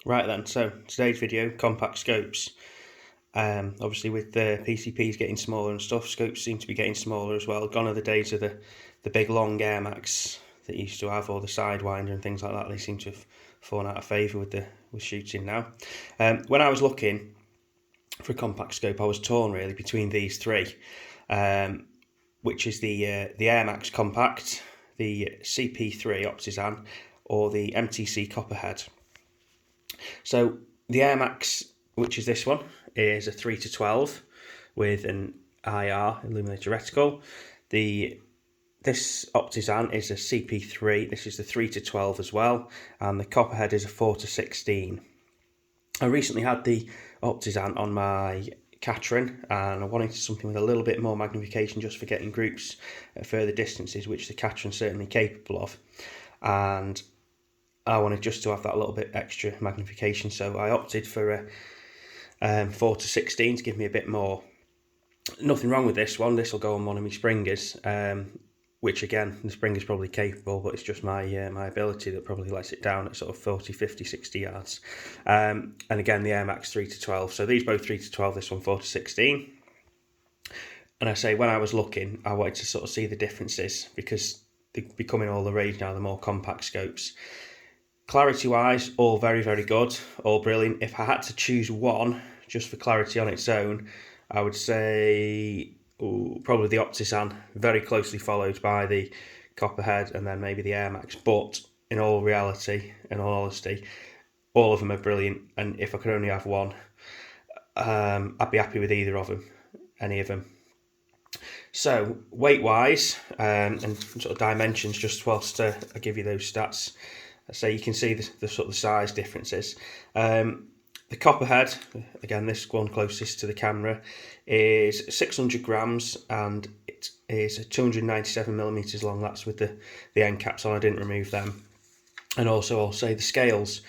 Right then, so today's video, compact scopes. Obviously with the PCPs getting smaller and stuff, scopes seem to be getting smaller as well. Gone are the days of the big long Airmax that you used to have, or the Sidewinder and things like that. They seem to have fallen out of favour with shooting now. When I was looking for a compact scope, I was torn really between these three, which is the Airmax compact, the CP3 Optisan, or the MTC Copperhead. So the Airmax, which is this one, is a 3-12 with an IR, illuminated reticle. This Optisan is a CP3, this is the 3-12 as well, and the Copperhead is a 4-16. I recently had the Optisan on my Catrin, and I wanted something with a little bit more magnification just for getting groups at further distances, which the Catrin's certainly capable of, and I wanted just to have that little bit extra magnification, so I opted for a 4-16 to give me a bit more. Nothing wrong with this one. This will go on one of my Springers, which again, the Springer's probably capable, but it's just my ability that probably lets it down at sort of 40, 50, 60 yards. And again, the Airmax 3-12. So these both 3-12, this one 4-16. And I say, when I was looking, I wanted to sort of see the differences, because they're becoming all the rage now, the more compact scopes. Clarity wise, all very, very good, all brilliant. If I had to choose one just for clarity on its own, I would say probably the Optisan, very closely followed by the Copperhead and then maybe the Airmax. But in all reality, in all honesty, all of them are brilliant, and if I could only have one, I'd be happy with either of them, any of them. So weight wise and sort of dimensions, just whilst I give you those stats, so you can see the sort of size differences. The Copperhead, again this one closest to the camera, is 600 grams and it is 297 millimeters long. That's with the end caps on. I didn't remove them. And also I'll say the scales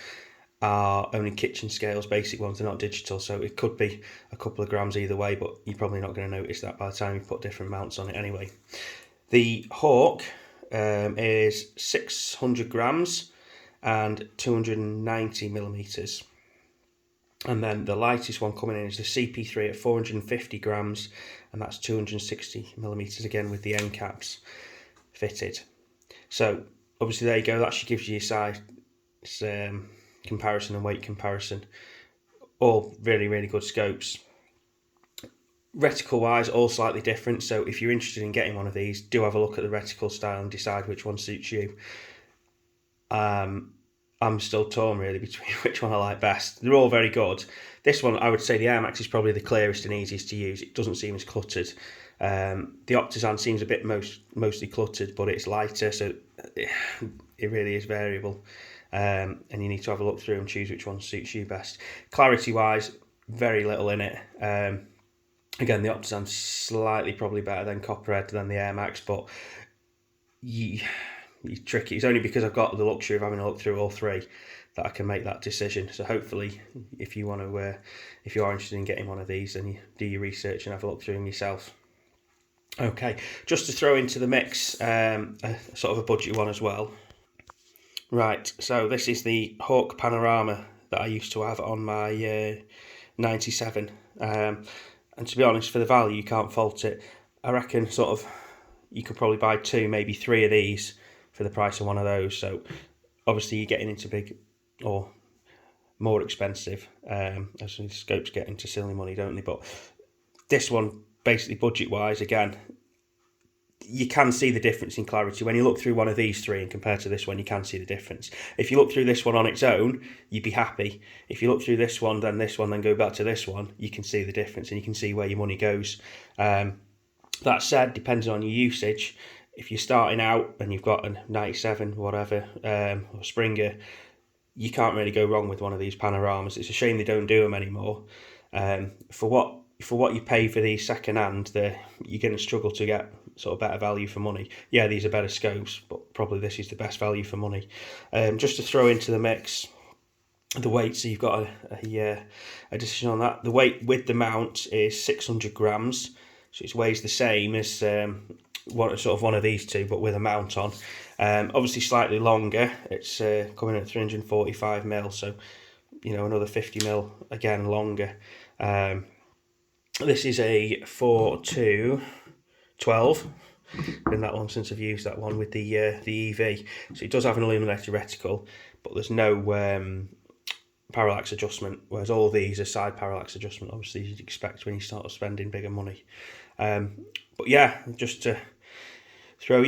are only kitchen scales, basic ones, they're not digital, so it could be a couple of grams either way, but you're probably not going to notice that by the time you put different mounts on it anyway. The Hawke is 600 grams and 290 millimeters, and then the lightest one coming in is the CP3 at 450 grams, and that's 260 millimeters, again with the end caps fitted. So obviously there you go, that should give you your size comparison and weight comparison. All really, really good scopes. Reticle wise, all slightly different, so if you're interested in getting one of these, do have a look at the reticle style and decide which one suits you. I'm still torn really between which one I like best. They're all very good. This one, I would say the Airmax is probably the clearest and easiest to use. It doesn't seem as cluttered. The Optisan seems a bit mostly cluttered, but it's lighter, so it really is variable. And you need to have a look through and choose which one suits you best. Clarity wise, very little in it. Again, the Optisan's slightly probably better than Copperhead than the Airmax, but it's tricky. It's only because I've got the luxury of having a look through all three that I can make that decision. So hopefully, if you want to, if you are interested in getting one of these, then you do your research and have a look through them yourself. Okay, just to throw into the mix, sort of a budget one as well. Right, so this is the Hawke Panorama that I used to have on my 97. And to be honest, for the value, you can't fault it. I reckon sort of you could probably buy 2, maybe 3 of these for the price of one of those. So obviously you're getting into big or more expensive as the scopes get into silly money, don't they? But this one, basically budget wise, again, you can see the difference in clarity. When you look through one of these three and compare to this one, you can see the difference. If you look through this one on its own, you'd be happy. If you look through this one, then go back to this one, you can see the difference and you can see where your money goes. That said, depending on your usage, if you're starting out and you've got a 97, whatever, or Springer, you can't really go wrong with one of these panoramas. It's a shame they don't do them anymore. For what you pay for these second hand, you're going to struggle to get sort of better value for money. Yeah, these are better scopes, but probably this is the best value for money. Just to throw into the mix, the weight, so you've got a decision on that. The weight with the mount is 600 grams, so it weighs the same as one of these two, but with a mount on. Obviously slightly longer. It's coming at 345 mil, so you know, another 50mm, again, longer. This is a 4-2-12. Been that long since I've used that one with the EV. So it does have an illuminated reticle, but there's no parallax adjustment, whereas all these are side parallax adjustment, obviously, as you'd expect when you start spending bigger money. But yeah, just to throw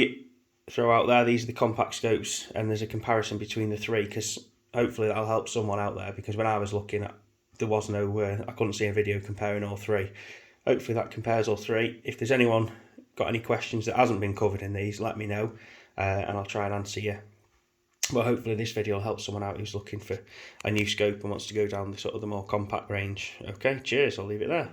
out there, these are the compact scopes, and there's a comparison between the three, because hopefully that'll help someone out there, because when I was looking at, there was no, I couldn't see a video comparing all three. Hopefully that compares all three. If there's anyone got any questions that hasn't been covered in these, let me know, and I'll try and answer you. But hopefully this video will help someone out who's looking for a new scope and wants to go down the sort of the more compact range. Okay, cheers, I'll leave it there.